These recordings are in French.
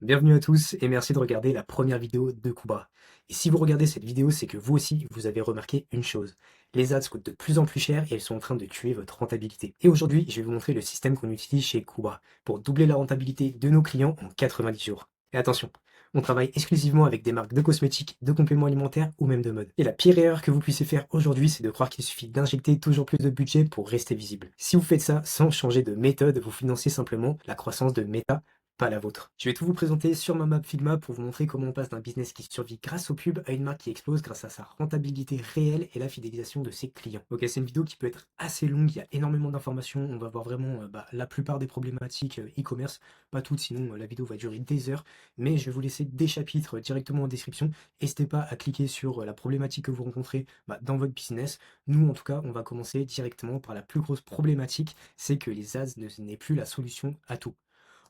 Bienvenue à tous et merci de regarder la première vidéo de Koubra. Et si vous regardez cette vidéo, c'est que vous aussi, vous avez remarqué une chose. Les ads coûtent de plus en plus cher et elles sont en train de tuer votre rentabilité. Et aujourd'hui, je vais vous montrer le système qu'on utilise chez Koubra pour doubler la rentabilité de nos clients en 90 jours. Et attention, on travaille exclusivement avec des marques de cosmétiques, de compléments alimentaires ou même de mode. Et la pire erreur que vous puissiez faire aujourd'hui, c'est de croire qu'il suffit d'injecter toujours plus de budget pour rester visible. Si vous faites ça sans changer de méthode, vous financez simplement la croissance de Meta, pas la vôtre. Je vais tout vous présenter sur ma map Figma pour vous montrer comment on passe d'un business qui survit grâce aux pubs à une marque qui explose grâce à sa rentabilité réelle et la fidélisation de ses clients. Ok, c'est une vidéo qui peut être assez longue, il y a énormément d'informations, on va voir vraiment la plupart des problématiques e-commerce, pas toutes, sinon la vidéo va durer des heures, mais je vais vous laisser des chapitres directement en description. N'hésitez pas à cliquer sur la problématique que vous rencontrez dans votre business. Nous, en tout cas, on va commencer directement par la plus grosse problématique, c'est que les ads n'est plus la solution à tout.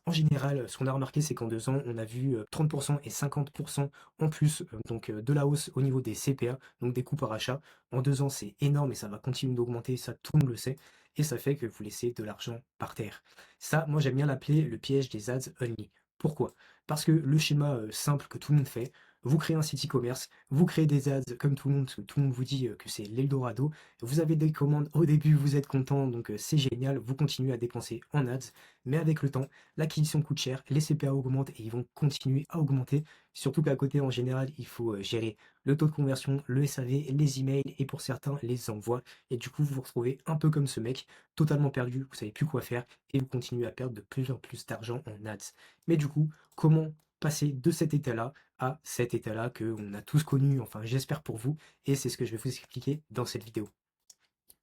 En général, ce qu'on a remarqué, c'est qu'en 2 ans, on a vu 30% et 50% en plus, de la hausse au niveau des CPA, donc des coûts par achat. En 2 ans, c'est énorme et ça va continuer d'augmenter, ça tout le monde le sait, et ça fait que vous laissez de l'argent par terre. Ça, moi j'aime bien l'appeler le piège des ads only. Pourquoi? Parce que le schéma simple que tout le monde fait, vous créez un site e-commerce, vous créez des ads comme tout le monde, parce que tout le monde vous dit que c'est l'Eldorado, vous avez des commandes au début, vous êtes content, donc c'est génial, vous continuez à dépenser en ads, mais avec le temps, l'acquisition coûte cher, les CPA augmentent et ils vont continuer à augmenter. Surtout qu'à côté, en général, il faut gérer le taux de conversion, le SAV, les emails et pour certains, les envois. Et du coup, vous vous retrouvez un peu comme ce mec, totalement perdu, vous savez plus quoi faire et vous continuez à perdre de plus en plus d'argent en ads. Mais du coup, comment passer de cet état-là à cet état-là que on a tous connu, enfin j'espère pour vous, et c'est ce que je vais vous expliquer dans cette vidéo.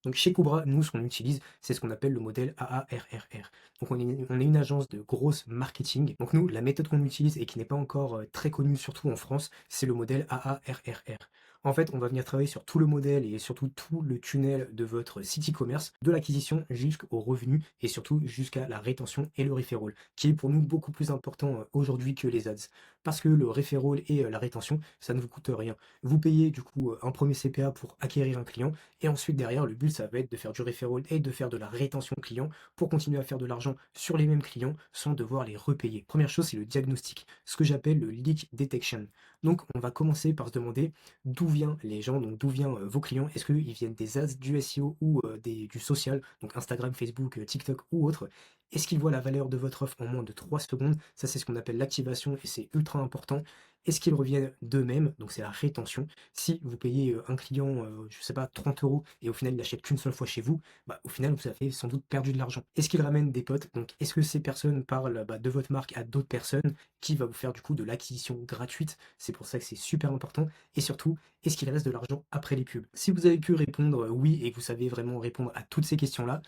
Donc chez Cobra, nous, ce qu'on utilise, c'est ce qu'on appelle le modèle AARRR. Donc on est une agence de grosse marketing. Donc nous, la méthode qu'on utilise et qui n'est pas encore très connue, surtout en France, c'est le modèle AARRR. En fait, on va venir travailler sur tout le modèle et surtout tout le tunnel de votre site e-commerce, de l'acquisition jusqu'au revenu et surtout jusqu'à la rétention et le referral, qui est pour nous beaucoup plus important aujourd'hui que les ads. Parce que le referral et la rétention, ça ne vous coûte rien. Vous payez du coup un premier CPA pour acquérir un client et ensuite, derrière, le but, ça va être de faire du referral et de faire de la rétention client pour continuer à faire de l'argent sur les mêmes clients sans devoir les repayer. Première chose, c'est le diagnostic, ce que j'appelle le leak detection. Donc, on va commencer par se demander d'où viennent les gens, donc d'où viennent vos clients. Est-ce qu'ils viennent des ads, du SEO ou du social, donc Instagram, Facebook, TikTok ou autre. Est-ce qu'ils voient la valeur de votre offre en moins de 3 secondes? Ça, c'est ce qu'on appelle l'activation et c'est ultra important. Est-ce qu'ils reviennent d'eux-mêmes? Donc, c'est la rétention. Si vous payez un client, je sais pas, 30 euros et au final il n'achète qu'une seule fois chez vous, au final vous avez sans doute perdu de l'argent. Est-ce qu'il ramène des potes? Donc est-ce que ces personnes parlent de votre marque à d'autres personnes qui va vous faire du coup de l'acquisition gratuite? C'est pour ça que c'est super important. Et surtout, est-ce qu'il reste de l'argent après les pubs? Si vous avez pu répondre oui et que vous savez vraiment répondre à toutes ces questions-là,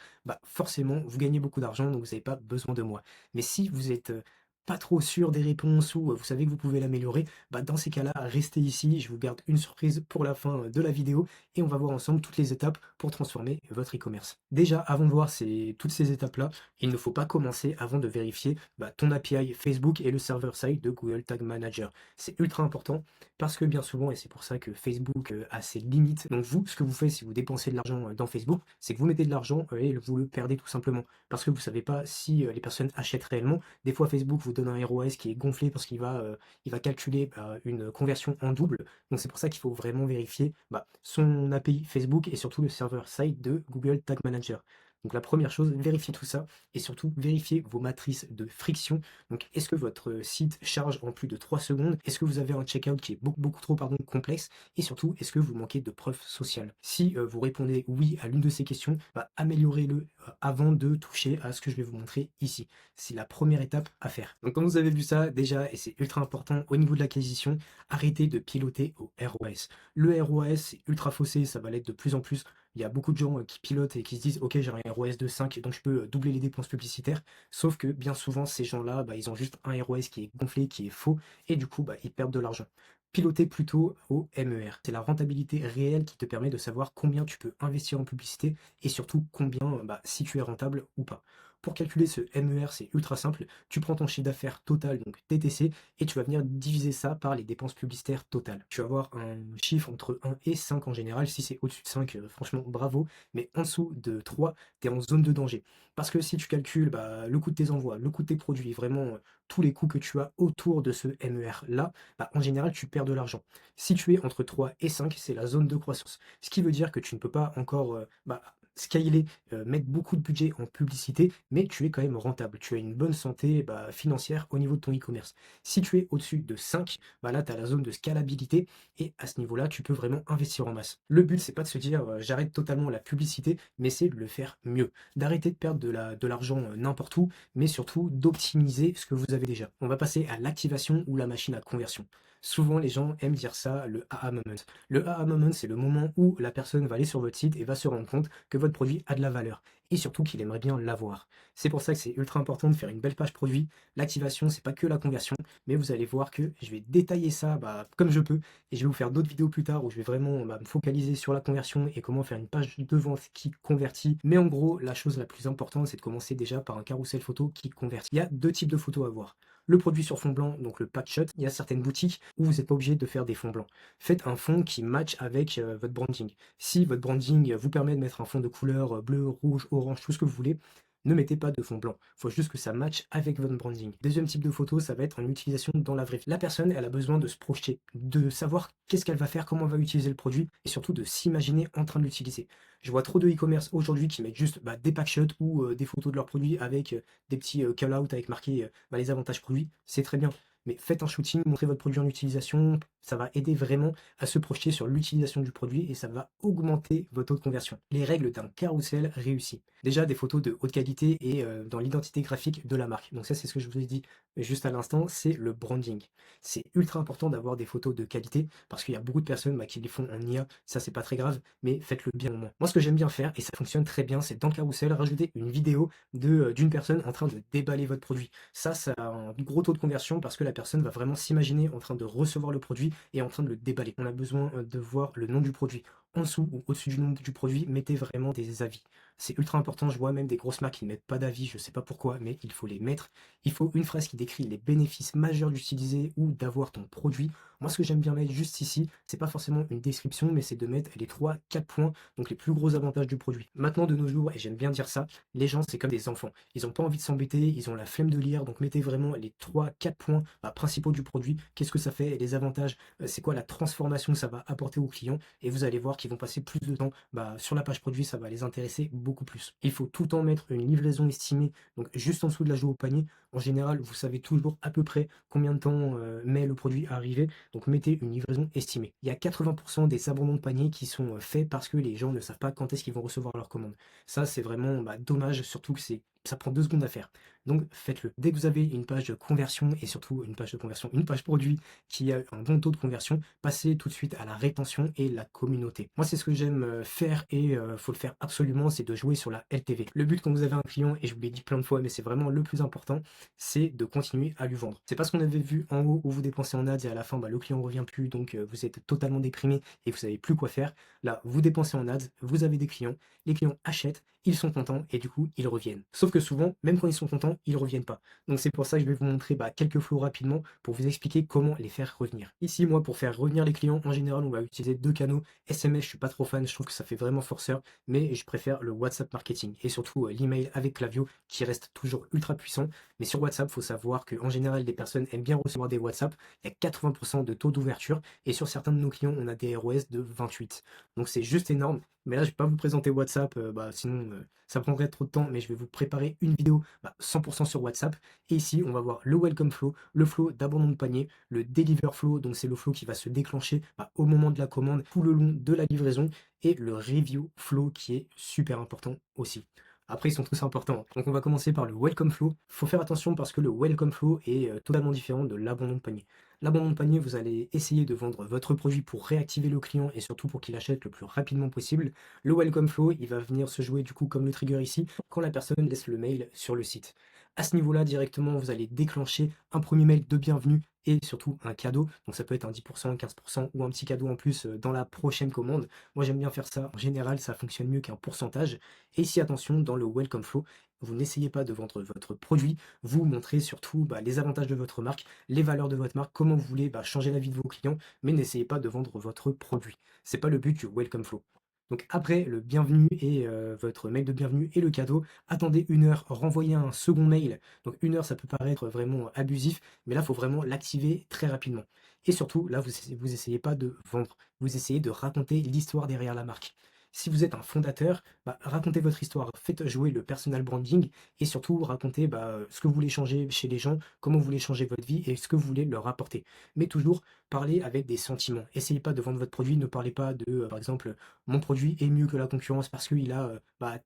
forcément vous gagnez beaucoup d'argent donc vous n'avez pas besoin de moi. Mais si vous êtes pas trop sûr des réponses ou vous savez que vous pouvez l'améliorer, dans ces cas-là, restez ici, je vous garde une surprise pour la fin de la vidéo et on va voir ensemble toutes les étapes pour transformer votre e-commerce. Déjà, avant de voir toutes ces étapes-là, il ne faut pas commencer avant de vérifier ton API Facebook et le server side de Google Tag Manager. C'est ultra important parce que bien souvent, et c'est pour ça que Facebook a ses limites, donc vous, ce que vous faites si vous dépensez de l'argent dans Facebook, c'est que vous mettez de l'argent et vous le perdez tout simplement parce que vous ne savez pas si les personnes achètent réellement. Des fois, Facebook vous donne un ROAS qui est gonflé parce il va calculer une conversion en double. Donc c'est pour ça qu'il faut vraiment vérifier son API Facebook et surtout le serveur side de Google Tag Manager. Donc la première chose, vérifiez tout ça et surtout vérifiez vos matrices de friction. Donc est-ce que votre site charge en plus de 3 secondes? Est-ce que vous avez un checkout qui est beaucoup trop complexe? Et surtout, est-ce que vous manquez de preuves sociales? Si vous répondez oui à l'une de ces questions, améliorez-le avant de toucher à ce que je vais vous montrer ici. C'est la première étape à faire. Donc comme vous avez vu ça déjà, et c'est ultra important au niveau de l'acquisition, arrêtez de piloter au ROAS. Le ROAS c'est ultra faussé, ça va l'être de plus en plus. Il y a beaucoup de gens qui pilotent et qui se disent ok j'ai un ROAS de 5 donc je peux doubler les dépenses publicitaires. Sauf que bien souvent ces gens-là ils ont juste un ROAS qui est gonflé, qui est faux et du coup ils perdent de l'argent. Piloter plutôt au MER. C'est la rentabilité réelle qui te permet de savoir combien tu peux investir en publicité et surtout combien si tu es rentable ou pas. Pour calculer ce MER, c'est ultra simple. Tu prends ton chiffre d'affaires total, donc TTC, et tu vas venir diviser ça par les dépenses publicitaires totales. Tu vas avoir un chiffre entre 1 et 5 en général. Si c'est au-dessus de 5, franchement, bravo. Mais en dessous de 3, tu es en zone de danger. Parce que si tu calcules le coût de tes envois, le coût de tes produits, vraiment tous les coûts que tu as autour de ce MER-là, en général, tu perds de l'argent. Si tu es entre 3 et 5, c'est la zone de croissance. Ce qui veut dire que tu ne peux pas encore scaler, mettre beaucoup de budget en publicité, mais tu es quand même rentable. Tu as une bonne santé financière au niveau de ton e-commerce. Si tu es au-dessus de 5, là, tu as la zone de scalabilité et à ce niveau-là, tu peux vraiment investir en masse. Le but, c'est pas de se dire j'arrête totalement la publicité, mais c'est de le faire mieux. D'arrêter de perdre de l'argent n'importe où, mais surtout d'optimiser ce que vous avez déjà. On va passer à l'activation ou la machine à conversion. Souvent, les gens aiment dire ça, le aha moment. Le aha moment, c'est le moment où la personne va aller sur votre site et va se rendre compte que votre produit a de la valeur et surtout qu'il aimerait bien l'avoir. C'est pour ça que c'est ultra important de faire une belle page produit. L'activation, c'est pas que la conversion, mais vous allez voir que je vais détailler ça comme je peux et je vais vous faire d'autres vidéos plus tard où je vais vraiment me focaliser sur la conversion et comment faire une page de vente qui convertit. Mais en gros, la chose la plus importante, c'est de commencer déjà par un carrousel photo qui convertit. Il y a deux types de photos à voir. Le produit sur fond blanc, donc le pack shot, il y a certaines boutiques où vous n'êtes pas obligé de faire des fonds blancs. Faites un fond qui match avec votre branding. Si votre branding vous permet de mettre un fond de couleur bleu, rouge, orange, tout ce que vous voulez, ne mettez pas de fond blanc. Il faut juste que ça matche avec votre branding. Deuxième type de photo, ça va être en utilisation dans la vraie vie. La personne, elle a besoin de se projeter, de savoir qu'est-ce qu'elle va faire, comment elle va utiliser le produit, et surtout de s'imaginer en train de l'utiliser. Je vois trop de e-commerce aujourd'hui qui mettent juste des packshots ou des photos de leurs produits avec des petits call-out avec marqué les avantages produits. C'est très bien. Mais faites un shooting, montrez votre produit en utilisation, ça va aider vraiment à se projeter sur l'utilisation du produit et ça va augmenter votre taux de conversion. Les règles d'un carrousel réussi. Déjà des photos de haute qualité et dans l'identité graphique de la marque. Donc ça c'est ce que je vous ai dit juste à l'instant, c'est le branding. C'est ultra important d'avoir des photos de qualité parce qu'il y a beaucoup de personnes qui les font en IA, ça c'est pas très grave, mais faites-le bien au moins. Moi ce que j'aime bien faire, et ça fonctionne très bien, c'est dans le carrousel rajouter une vidéo d'une personne en train de déballer votre produit. Ça a un gros taux de conversion parce que la personne va vraiment s'imaginer en train de recevoir le produit et en train de le déballer. On a besoin de voir le nom du produit. En dessous ou au-dessus du nom du produit, mettez vraiment des avis. C'est ultra important, je vois même des grosses marques qui ne mettent pas d'avis, je ne sais pas pourquoi, mais il faut les mettre. Il faut une phrase qui décrit les bénéfices majeurs d'utiliser ou d'avoir ton produit. Moi, ce que j'aime bien mettre juste ici, c'est pas forcément une description, mais c'est de mettre les 3-4 points, donc les plus gros avantages du produit. Maintenant, de nos jours, et j'aime bien dire ça, les gens, c'est comme des enfants. Ils n'ont pas envie de s'embêter, ils ont la flemme de lire, donc mettez vraiment les 3-4 points principaux du produit. Qu'est-ce que ça fait, les avantages, c'est quoi la transformation que ça va apporter aux clients, et vous allez voir qu'ils vont passer plus de temps sur la page produit, ça va les intéresser beaucoup plus. Il faut tout le temps mettre une livraison estimée, donc juste en dessous de la joue au panier. En général, vous savez toujours à peu près combien de temps met le produit à arriver, donc mettez une livraison estimée. Il y a 80% des abandons de panier qui sont faits parce que les gens ne savent pas quand est-ce qu'ils vont recevoir leur commande. Ça, c'est vraiment dommage, surtout que ça prend 2 secondes à faire. Donc faites-le. Dès que vous avez une page de conversion et surtout une page de conversion, une page produit qui a un bon taux de conversion, passez tout de suite à la rétention et la communauté. Moi, c'est ce que j'aime faire et faut le faire absolument, c'est de jouer sur la LTV. Le but quand vous avez un client, et je vous l'ai dit plein de fois, mais c'est vraiment le plus important, c'est de continuer à lui vendre. C'est pas ce qu'on avait vu en haut où vous dépensez en ads et à la fin le client ne revient plus, donc vous êtes totalement déprimé et vous savez plus quoi faire. Là, vous dépensez en ads, vous avez des clients, les clients achètent, ils sont contents et du coup ils reviennent. Sauf que souvent, même quand ils sont contents, ils reviennent pas. Donc c'est pour ça que je vais vous montrer quelques flows rapidement pour vous expliquer comment les faire revenir. Ici, moi, pour faire revenir les clients, en général, on va utiliser 2 canaux. SMS, je suis pas trop fan, je trouve que ça fait vraiment forceur, mais je préfère le WhatsApp marketing et surtout l'email avec Klaviyo qui reste toujours ultra puissant. Mais sur WhatsApp, il faut savoir qu'en général, les personnes aiment bien recevoir des WhatsApp. Il y a 80% de taux d'ouverture et sur certains de nos clients, on a des ROS de 28. Donc c'est juste énorme. Mais là, je ne vais pas vous présenter WhatsApp, sinon ça prendrait trop de temps, mais je vais vous préparer une vidéo 100% sur WhatsApp. Et ici, on va voir le Welcome Flow, le flow d'abandon de panier, le Deliver Flow, donc c'est le flow qui va se déclencher au moment de la commande, tout le long de la livraison, et le Review Flow qui est super important aussi. Après, ils sont tous importants. Donc, on va commencer par le Welcome Flow. Il faut faire attention parce que le Welcome Flow est totalement différent de l'abandon de panier. L'abandon de panier, vous allez essayer de vendre votre produit pour réactiver le client et surtout pour qu'il achète le plus rapidement possible. Le Welcome Flow, il va venir se jouer du coup comme le trigger ici, quand la personne laisse le mail sur le site. À ce niveau-là, directement, vous allez déclencher un premier mail de bienvenue et surtout un cadeau. Donc ça peut être un 10%, 15% ou un petit cadeau en plus dans la prochaine commande. Moi j'aime bien faire ça. En général, ça fonctionne mieux qu'un pourcentage. Et ici, attention, dans le Welcome Flow, vous n'essayez pas de vendre votre produit, vous montrez surtout les avantages de votre marque, les valeurs de votre marque, comment vous voulez changer la vie de vos clients, mais n'essayez pas de vendre votre produit. C'est pas le but du welcome flow. Donc après le bienvenu et votre mail de bienvenue et le cadeau, attendez 1 heure, renvoyez un second mail. Donc 1 heure, ça peut paraître vraiment abusif, mais là, il faut vraiment l'activer très rapidement. Et surtout, là, vous essayez pas de vendre, vous essayez de raconter l'histoire derrière la marque. Si vous êtes un fondateur, racontez votre histoire, faites jouer le personal branding et surtout racontez ce que vous voulez changer chez les gens, comment vous voulez changer votre vie et ce que vous voulez leur apporter. Mais toujours parlez avec des sentiments. Essayez pas de vendre votre produit, ne parlez pas de, par exemple, mon produit est mieux que la concurrence parce qu'il a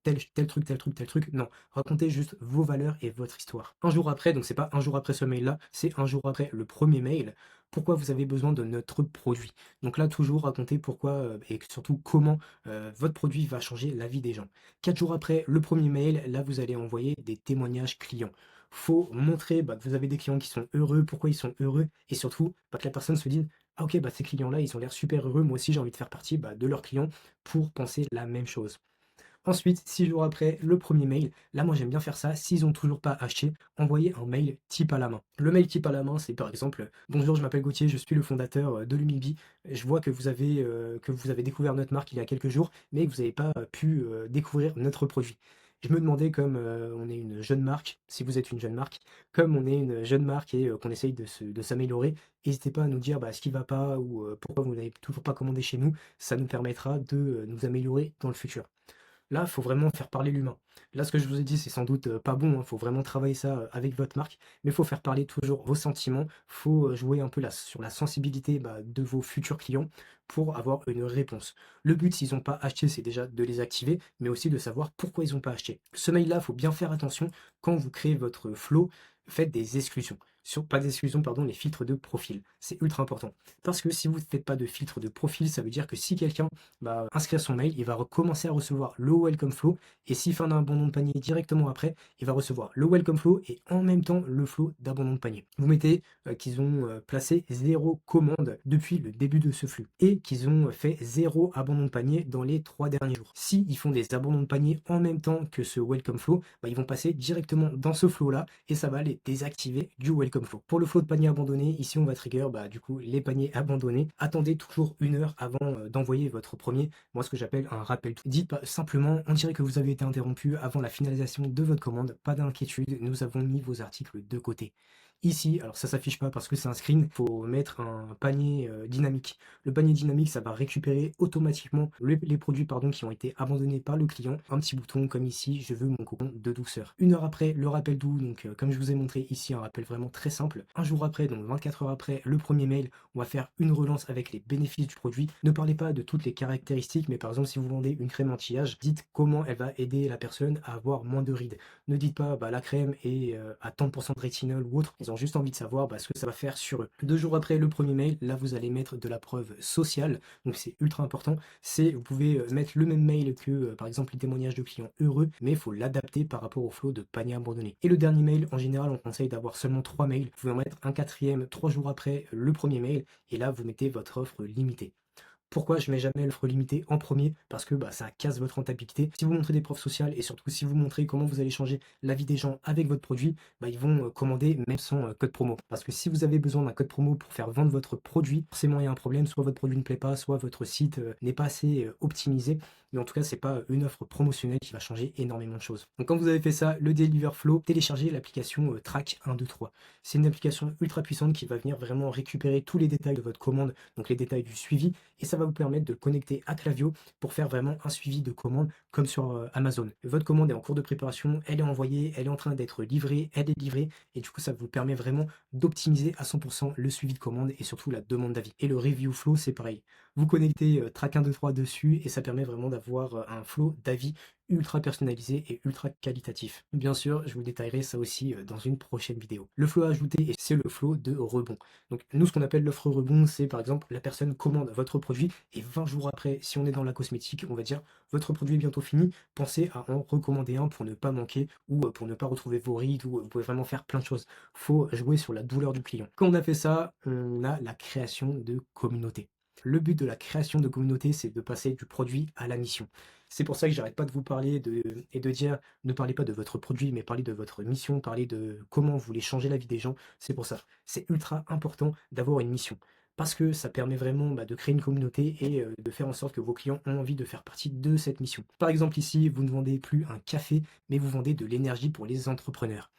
tel truc, tel truc, tel truc. Non, racontez juste vos valeurs et votre histoire. Un jour après, donc c'est pas un jour après ce mail-là, c'est un jour après le premier mail. Pourquoi vous avez besoin de notre produit? Donc là, toujours racontez pourquoi et surtout comment votre produit va changer la vie des gens. 4 jours après le premier mail, là, vous allez envoyer des témoignages clients. Faut montrer que vous avez des clients qui sont heureux, pourquoi ils sont heureux, et surtout que la personne se dise ah ok, ces clients-là, ils ont l'air super heureux, moi aussi j'ai envie de faire partie de leurs clients pour penser la même chose. Ensuite, 6 jours après le premier mail, là moi j'aime bien faire ça, s'ils n'ont toujours pas acheté, envoyer un mail type à la main. Le mail type à la main, c'est par exemple bonjour, je m'appelle Gauthier, je suis le fondateur de Lumibi. Je vois que vous avez découvert notre marque il y a quelques jours, mais que vous n'avez pas pu découvrir notre produit. Je me demandais, comme on est une jeune marque, si vous êtes une jeune marque, comme on est une jeune marque et qu'on essaye de s'améliorer, n'hésitez pas à nous dire ce qui ne va pas ou pourquoi vous n'avez toujours pas commandé chez nous. Ça nous permettra de nous améliorer dans le futur. Là, il faut vraiment faire parler l'humain. Là, ce que je vous ai dit, c'est sans doute pas bon, il faut vraiment travailler ça avec votre marque, mais il faut faire parler toujours vos sentiments, il faut jouer un peu sur la sensibilité de vos futurs clients pour avoir une réponse. Le but, s'ils n'ont pas acheté, c'est déjà de les activer, mais aussi de savoir pourquoi ils n'ont pas acheté. Ce mail-là, il faut bien faire attention quand vous créez votre flow, faites des exclusions. Pas d'exclusion, pardon, les filtres de profil. C'est ultra important. Parce que si vous ne faites pas de filtre de profil, ça veut dire que si quelqu'un inscrire son mail, il va recommencer à recevoir le welcome flow et s'il fait un abandon de panier directement après, il va recevoir le welcome flow et en même temps le flow d'abandon de panier. Vous mettez qu'ils ont placé 0 commande depuis le début de ce flux et qu'ils ont fait 0 abandon de panier dans les 3 derniers jours. Si ils font des abandons de panier en même temps que ce welcome flow, ils vont passer directement dans ce flow là et ça va les désactiver du welcome flow. Pour le flow de panier abandonné, ici on va trigger du coup les paniers abandonnés. Attendez toujours 1 heure avant d'envoyer votre premier, moi ce que j'appelle un rappel. Dites pas simplement, on dirait que vous avez été interrompu avant la finalisation de votre commande, pas d'inquiétude, nous avons mis vos articles de côté. Ici, alors ça s'affiche pas parce que c'est un screen, il faut mettre un panier dynamique. Le panier dynamique, ça va récupérer automatiquement les produits qui ont été abandonnés par le client. Un petit bouton comme ici, je veux mon cocon de douceur. 1 heure après, le rappel doux, donc comme je vous ai montré ici, un rappel vraiment très simple. Un jour après, donc 24 heures après, le premier mail, on va faire une relance avec les bénéfices du produit. Ne parlez pas de toutes les caractéristiques, mais par exemple, si vous vendez une crème anti-âge, dites comment elle va aider la personne à avoir moins de rides. Ne dites pas la crème est à tant de pourcents de rétinol ou autre. Ils ont juste envie de savoir ce que ça va faire sur eux. 2 jours après le premier mail, là vous allez mettre de la preuve sociale. Donc c'est ultra important. Vous pouvez mettre le même mail que par exemple les témoignages de clients heureux, mais il faut l'adapter par rapport au flow de panier abandonné. Et le dernier mail, en général, on conseille d'avoir seulement 3 mails. Vous pouvez en mettre un quatrième 3 jours après le premier mail, et là vous mettez votre offre limitée. Pourquoi je mets jamais l'offre limitée en premier? Parce que ça casse votre rentabilité. Si vous montrez des preuves sociales et surtout si vous montrez comment vous allez changer la vie des gens avec votre produit, ils vont commander même sans code promo. Parce que si vous avez besoin d'un code promo pour faire vendre votre produit, forcément il y a un problème, soit votre produit ne plaît pas, soit votre site n'est pas assez optimisé. Mais en tout cas, c'est pas une offre promotionnelle qui va changer énormément de choses. Donc quand vous avez fait ça, le Deliver Flow, téléchargez l'application Track 1, 2, 3. C'est une application ultra puissante qui va venir vraiment récupérer tous les détails de votre commande, donc les détails du suivi, et ça va vous permettre de le connecter à Klaviyo pour faire vraiment un suivi de commande comme sur Amazon. Votre commande est en cours de préparation, elle est envoyée, elle est en train d'être livrée, elle est livrée, et du coup ça vous permet vraiment d'optimiser à 100% le suivi de commande et surtout la demande d'avis. Et le Review Flow, c'est pareil. Vous connectez Track 1, 2, 3 dessus et ça permet vraiment d'avoir un flow d'avis ultra personnalisé et ultra qualitatif. Bien sûr, je vous détaillerai ça aussi dans une prochaine vidéo. Le flow à ajouter, c'est le flow de rebond. Donc nous, ce qu'on appelle l'offre rebond, c'est par exemple la personne commande votre produit et 20 jours après, si on est dans la cosmétique, on va dire votre produit est bientôt fini, pensez à en recommander un pour ne pas manquer ou pour ne pas retrouver vos rides, ou vous pouvez vraiment faire plein de choses. Faut jouer sur la douleur du client. Quand on a fait ça, on a la création de communauté. Le but de la création de communauté, c'est de passer du produit à la mission. C'est pour ça que j'arrête pas de vous parler et de dire ne parlez pas de votre produit, mais parlez de votre mission, parlez de comment vous voulez changer la vie des gens. C'est pour ça. C'est ultra important d'avoir une mission. Parce que ça permet vraiment de créer une communauté et de faire en sorte que vos clients ont envie de faire partie de cette mission. Par exemple, ici, vous ne vendez plus un café, mais vous vendez de l'énergie pour les entrepreneurs.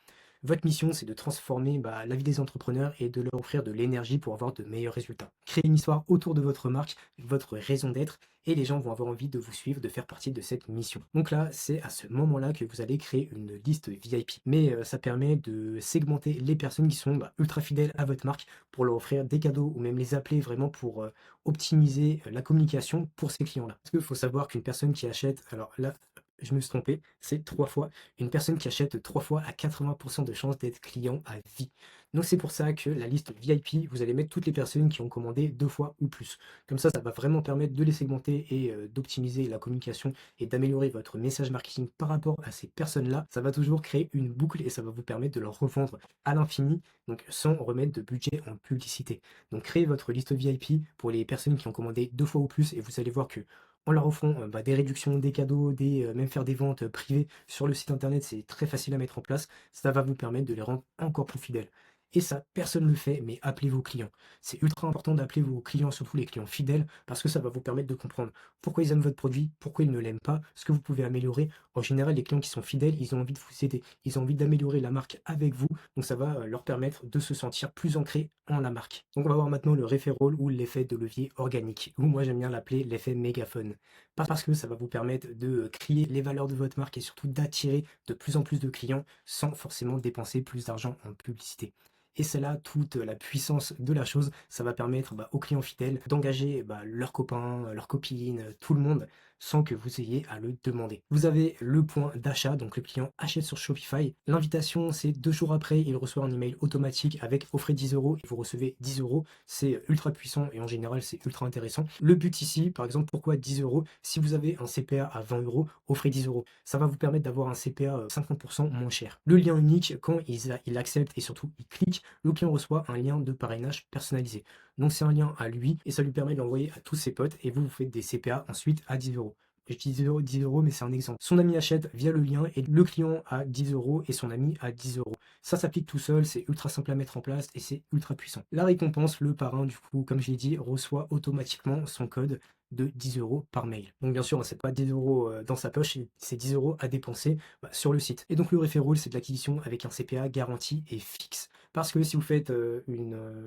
Votre mission, c'est de transformer la vie des entrepreneurs et de leur offrir de l'énergie pour avoir de meilleurs résultats. Créer une histoire autour de votre marque, votre raison d'être, et les gens vont avoir envie de vous suivre, de faire partie de cette mission. Donc là, c'est à ce moment-là que vous allez créer une liste VIP. Mais ça permet de segmenter les personnes qui sont ultra fidèles à votre marque pour leur offrir des cadeaux ou même les appeler vraiment pour optimiser la communication pour ces clients-là. Parce qu'il faut savoir qu'une personne qui achète, alors là, je me suis trompé, c'est 3 fois. Une personne qui achète 3 fois a 80% de chances d'être client à vie. Donc c'est pour ça que la liste VIP, vous allez mettre toutes les personnes qui ont commandé 2 fois ou plus. Comme ça va vraiment permettre de les segmenter et d'optimiser la communication et d'améliorer votre message marketing par rapport à ces personnes-là. Ça va toujours créer une boucle et ça va vous permettre de leur revendre à l'infini, donc sans remettre de budget en publicité. Donc créez votre liste VIP pour les personnes qui ont commandé 2 fois ou plus et vous allez voir que en leur offrant des réductions, des cadeaux, même faire des ventes privées sur le site internet, c'est très facile à mettre en place. Ça va vous permettre de les rendre encore plus fidèles. Et ça, personne ne le fait, mais appelez vos clients. C'est ultra important d'appeler vos clients, surtout les clients fidèles, parce que ça va vous permettre de comprendre pourquoi ils aiment votre produit, pourquoi ils ne l'aiment pas, ce que vous pouvez améliorer. En général, les clients qui sont fidèles, ils ont envie de vous aider, ils ont envie d'améliorer la marque avec vous, donc ça va leur permettre de se sentir plus ancrés en la marque. Donc on va voir maintenant le referral ou l'effet de levier organique, ou moi j'aime bien l'appeler l'effet mégaphone. Parce que ça va vous permettre de crier les valeurs de votre marque et surtout d'attirer de plus en plus de clients sans forcément dépenser plus d'argent en publicité. Et c'est là toute la puissance de la chose. Ça va permettre aux clients fidèles d'engager leurs copains, leurs copines, tout le monde, sans que vous ayez à le demander. Vous avez le point d'achat, donc le client achète sur Shopify. L'invitation, c'est 2 jours après, il reçoit un email automatique avec offrez 10 euros et vous recevez 10 euros. C'est ultra puissant et en général, c'est ultra intéressant. Le but ici, par exemple, pourquoi 10 euros? Si vous avez un CPA à 20 euros, offrez 10 euros. Ça va vous permettre d'avoir un CPA 50% moins cher. Le lien unique, quand il accepte et surtout il clique, le client reçoit un lien de parrainage personnalisé. Donc c'est un lien à lui et ça lui permet de l'envoyer à tous ses potes et vous faites des CPA ensuite à 10 euros. Je dis 10 euros, mais c'est un exemple. Son ami achète via le lien et le client a 10 euros et son ami a 10 euros. Ça s'applique tout seul, c'est ultra simple à mettre en place et c'est ultra puissant. La récompense, le parrain, du coup, comme je l'ai dit, reçoit automatiquement son code de 10 euros par mail. Donc bien sûr, c'est pas 10 euros dans sa poche, c'est 10 euros à dépenser sur le site. Et donc le referral, c'est de l'acquisition avec un CPA garanti et fixe. Parce que si vous faites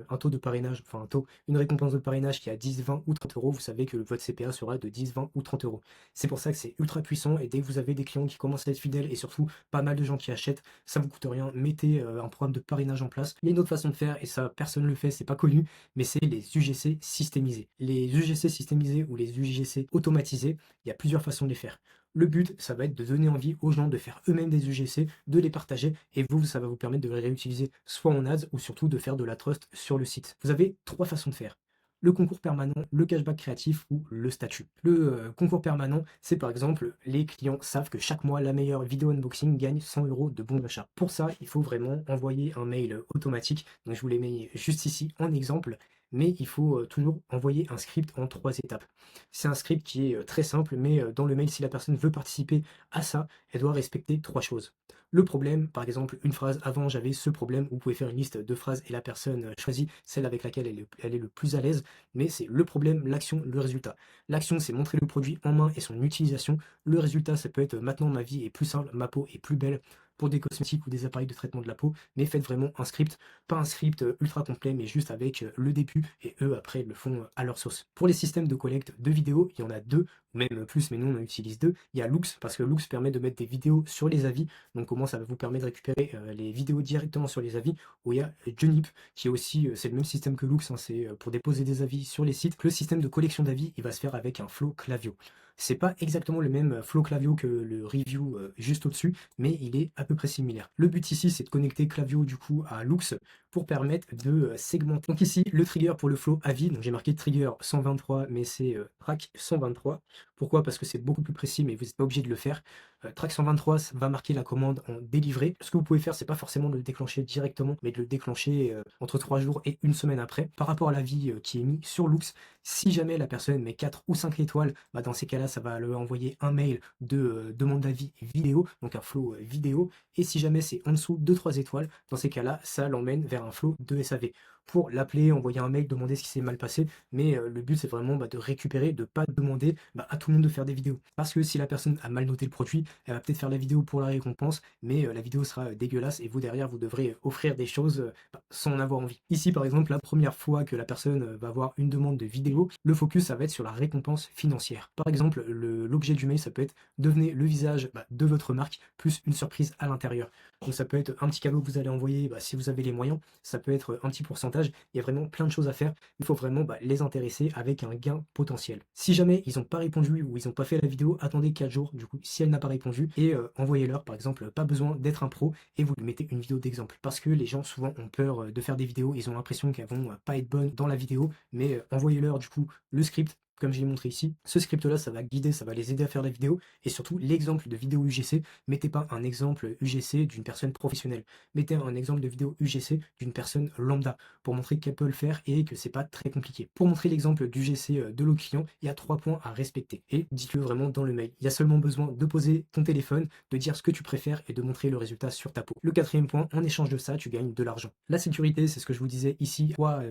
un taux de parrainage, une récompense de parrainage qui est à 10, 20 ou 30 euros, vous savez que votre CPA sera de 10, 20 ou 30 euros. C'est pour ça que c'est ultra puissant et dès que vous avez des clients qui commencent à être fidèles et surtout pas mal de gens qui achètent, ça vous coûte rien. Mettez un programme de parrainage en place. Il y a une autre façon de faire et ça personne ne le fait, c'est pas connu, mais c'est les UGC systémisés. Les UGC systémisés ou les UGC automatisés, il y a plusieurs façons de les faire. Le but, ça va être de donner envie aux gens de faire eux-mêmes des UGC, de les partager, et vous, ça va vous permettre de les réutiliser soit en ads ou surtout de faire de la trust sur le site. Vous avez 3 façons de faire. Le concours permanent, le cashback créatif ou le statut. Le concours permanent, c'est par exemple, les clients savent que chaque mois, la meilleure vidéo unboxing gagne 100 euros de bons d'achat. Pour ça, il faut vraiment envoyer un mail automatique. Donc je vous les mets juste ici en exemple, mais il faut toujours envoyer un script en 3 étapes. C'est un script qui est très simple, mais dans le mail, si la personne veut participer à ça, elle doit respecter 3 choses. Le problème, par exemple, une phrase avant j'avais ce problème, vous pouvez faire une liste de phrases et la personne choisit celle avec laquelle elle est le plus à l'aise, mais c'est le problème, l'action, le résultat. L'action, c'est montrer le produit en main et son utilisation. Le résultat, ça peut être maintenant ma vie est plus simple, ma peau est plus belle pour des cosmétiques ou des appareils de traitement de la peau, mais faites vraiment un script, pas un script ultra complet, mais juste avec le début et eux après le font à leur sauce. Pour les systèmes de collecte de vidéos, il y en a 2, même plus, mais nous on en utilise 2. Il y a Loox, parce que Loox permet de mettre des vidéos sur les avis, donc comment ça va vous permettre de récupérer les vidéos directement sur les avis, ou il y a Junip, qui est aussi, c'est le même système que Loox, hein, c'est pour déposer des avis sur les sites. Le système de collection d'avis, il va se faire avec un flow Klaviyo. C'est pas exactement le même flow Klaviyo que le review juste au-dessus, mais il est à peu près similaire. Le but ici, c'est de connecter Klaviyo du coup à Loox pour permettre de segmenter. Donc ici, le trigger pour le flow à vie, donc j'ai marqué trigger 123, mais c'est track 123. Pourquoi? Parce que c'est beaucoup plus précis, mais vous n'êtes pas obligé de le faire. Track 123 ça va marquer la commande en délivré. Ce que vous pouvez faire, c'est pas forcément de le déclencher directement, mais de le déclencher entre 3 jours et une semaine après. Par rapport à l'avis qui est mis sur Loox, si jamais la personne met 4 ou 5 étoiles, bah dans ces cas-là, ça va lui envoyer un mail de demande d'avis vidéo, donc un flow vidéo. Et si jamais c'est en dessous de 3 étoiles, dans ces cas-là, ça l'emmène vers un flow de SAV. Pour l'appeler, envoyer un mail, demander ce qui s'est mal passé, mais le but c'est vraiment de récupérer, de pas demander à tout le monde de faire des vidéos. Parce que si la personne a mal noté le produit, elle va peut-être faire la vidéo pour la récompense, mais la vidéo sera dégueulasse et vous derrière vous devrez offrir des choses sans en avoir envie. Ici par exemple, la première fois que la personne va avoir une demande de vidéo, le focus ça va être sur la récompense financière. Par exemple, l'objet du mail ça peut être devenez le visage de votre marque plus une surprise à l'intérieur. Donc ça peut être un petit cadeau que vous allez envoyer si vous avez les moyens, ça peut être un petit pourcentage, il y a vraiment plein de choses à faire, il faut vraiment les intéresser avec un gain potentiel. Si jamais ils n'ont pas répondu ou ils n'ont pas fait la vidéo, attendez 4 jours du coup si elle n'a pas répondu et envoyez-leur par exemple, pas besoin d'être un pro et vous lui mettez une vidéo d'exemple. Parce que les gens souvent ont peur de faire des vidéos, ils ont l'impression qu'elles vont pas être bonnes dans la vidéo, mais envoyez-leur du coup le script comme je l'ai montré ici. Ce script-là, ça va guider, ça va les aider à faire la vidéo. Et surtout, l'exemple de vidéo UGC, mettez pas un exemple UGC d'une personne professionnelle. Mettez un exemple de vidéo UGC d'une personne lambda pour montrer qu'elle peut le faire et que c'est pas très compliqué. Pour montrer l'exemple d'UGC de l'autre client, il y a 3 points à respecter. Et dites-le vraiment dans le mail. Il y a seulement besoin de poser ton téléphone, de dire ce que tu préfères et de montrer le résultat sur ta peau. Le 4e point, en échange de ça, tu gagnes de l'argent. La sécurité, c'est ce que je vous disais ici, 3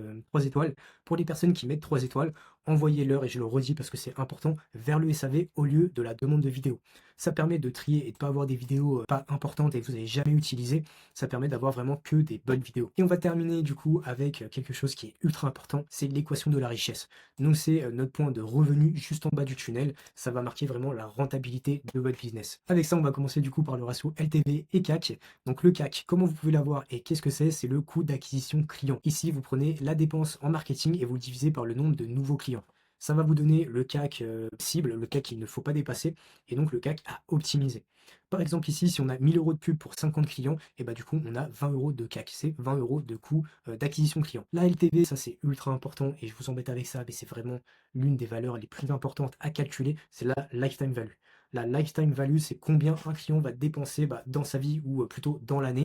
étoiles. Pour les personnes qui mettent 3 étoiles, envoyez-leur, et je le redis parce que c'est important, vers le SAV au lieu de la demande de vidéo. Ça permet de trier et de ne pas avoir des vidéos pas importantes et que vous n'avez jamais utilisées. Ça permet d'avoir vraiment que des bonnes vidéos. Et on va terminer du coup avec quelque chose qui est ultra important, c'est l'équation de la richesse. Donc c'est notre point de revenu juste en bas du tunnel. Ça va marquer vraiment la rentabilité de votre business. Avec ça, on va commencer du coup par le ratio LTV et CAC. Donc le CAC, comment vous pouvez l'avoir et qu'est-ce que c'est? C'est le coût d'acquisition client. Ici, vous prenez la dépense en marketing et vous le divisez par le nombre de nouveaux clients. Ça va vous donner le CAC cible, le CAC qu'il ne faut pas dépasser, et donc le CAC à optimiser. Par exemple ici, si on a 1000 € de pub pour 50 clients, et du coup on a 20 € de CAC, c'est 20 € de coût d'acquisition client. La LTV, ça c'est ultra important, et je vous embête avec ça, mais c'est vraiment l'une des valeurs les plus importantes à calculer, c'est la lifetime value. La lifetime value, c'est combien un client va dépenser dans sa vie, ou plutôt dans l'année,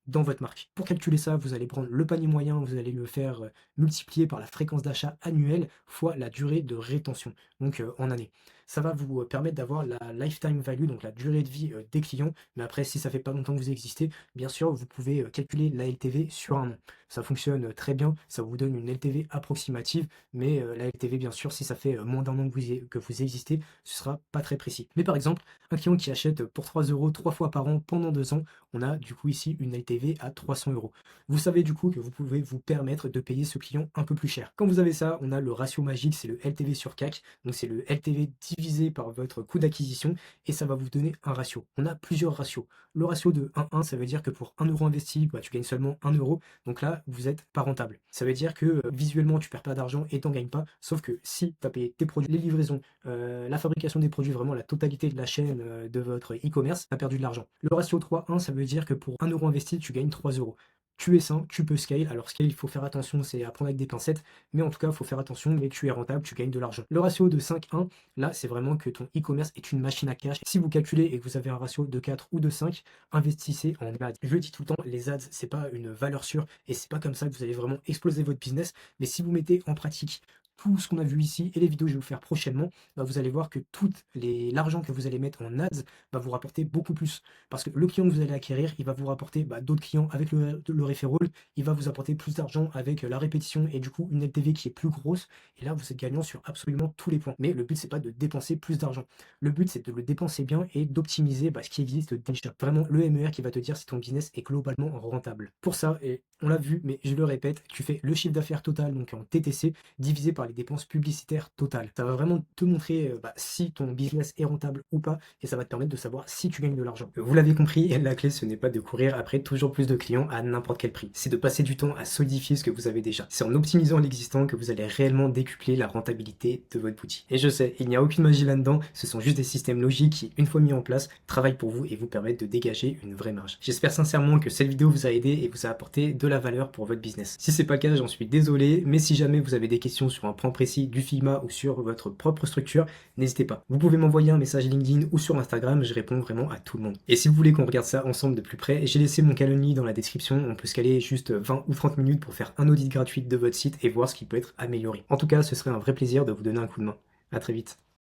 dans votre marque. Pour calculer ça, vous allez prendre le panier moyen, vous allez le faire multiplier par la fréquence d'achat annuelle fois la durée de rétention, donc en année. Ça va vous permettre d'avoir la lifetime value, donc la durée de vie des clients. Mais après, si ça fait pas longtemps que vous existez, bien sûr, vous pouvez calculer la LTV sur un an. Ça fonctionne très bien, ça vous donne une LTV approximative, mais la LTV, bien sûr, si ça fait moins d'un an que vous existez, ce sera pas très précis. Mais par exemple, un client qui achète pour 3 € 3 fois par an pendant 2 ans, on a du coup ici une LTV à 300 €. Vous savez du coup que vous pouvez vous permettre de payer ce client un peu plus cher. Quand vous avez ça, on a le ratio magique, c'est le LTV sur CAC, donc c'est le LTV divisé par votre coût d'acquisition et ça va vous donner un ratio. On a plusieurs ratios. Le ratio de 1,1, ça veut dire que pour 1 € investi, tu gagnes seulement 1 €, donc là, vous n'êtes pas rentable. Ça veut dire que visuellement, tu perds pas d'argent et t'en gagnes pas, sauf que si tu as payé tes produits, les livraisons, la fabrication des produits, vraiment la totalité de la chaîne de votre e-commerce, tu as perdu de l'argent. Le ratio 3,1, ça veut dire que pour 1 € investi, tu gagnes 3 €. Tu es sain, tu peux scale. Alors scale, il faut faire attention, c'est à prendre avec des pincettes, mais en tout cas, il faut faire attention, mais tu es rentable, tu gagnes de l'argent. Le ratio de 5,1, là, c'est vraiment que ton e-commerce est une machine à cash. Si vous calculez et que vous avez un ratio de 4 ou de 5, investissez en ads. Je le dis tout le temps, les ads, c'est pas une valeur sûre et c'est pas comme ça que vous allez vraiment exploser votre business, mais si vous mettez en pratique tout ce qu'on a vu ici et les vidéos que je vais vous faire prochainement, vous allez voir que tout l'argent que vous allez mettre en ads va vous rapporter beaucoup plus. Parce que le client que vous allez acquérir, il va vous rapporter d'autres clients avec le referral, il va vous apporter plus d'argent avec la répétition et du coup une LTV qui est plus grosse. Et là, vous êtes gagnant sur absolument tous les points. Mais le but, c'est pas de dépenser plus d'argent. Le but, c'est de le dépenser bien et d'optimiser ce qui existe déjà. Vraiment, le MER qui va te dire si ton business est globalement rentable. Pour ça, et on l'a vu, mais je le répète, tu fais le chiffre d'affaires total, donc en TTC, divisé par par les dépenses publicitaires totales. Ça va vraiment te montrer si ton business est rentable ou pas et ça va te permettre de savoir si tu gagnes de l'argent. Vous l'avez compris, la clé ce n'est pas de courir après toujours plus de clients à n'importe quel prix. C'est de passer du temps à solidifier ce que vous avez déjà. C'est en optimisant l'existant que vous allez réellement décupler la rentabilité de votre boutique. Et je sais, il n'y a aucune magie là-dedans, ce sont juste des systèmes logiques qui, une fois mis en place, travaillent pour vous et vous permettent de dégager une vraie marge. J'espère sincèrement que cette vidéo vous a aidé et vous a apporté de la valeur pour votre business. Si c'est pas le cas, j'en suis désolé, mais si jamais vous avez des questions sur un point précis du Figma ou sur votre propre structure, n'hésitez pas. Vous pouvez m'envoyer un message LinkedIn ou sur Instagram, je réponds vraiment à tout le monde. Et si vous voulez qu'on regarde ça ensemble de plus près, j'ai laissé mon Calendly dans la description, on peut se caler juste 20 ou 30 minutes pour faire un audit gratuit de votre site et voir ce qui peut être amélioré. En tout cas, ce serait un vrai plaisir de vous donner un coup de main. À très vite.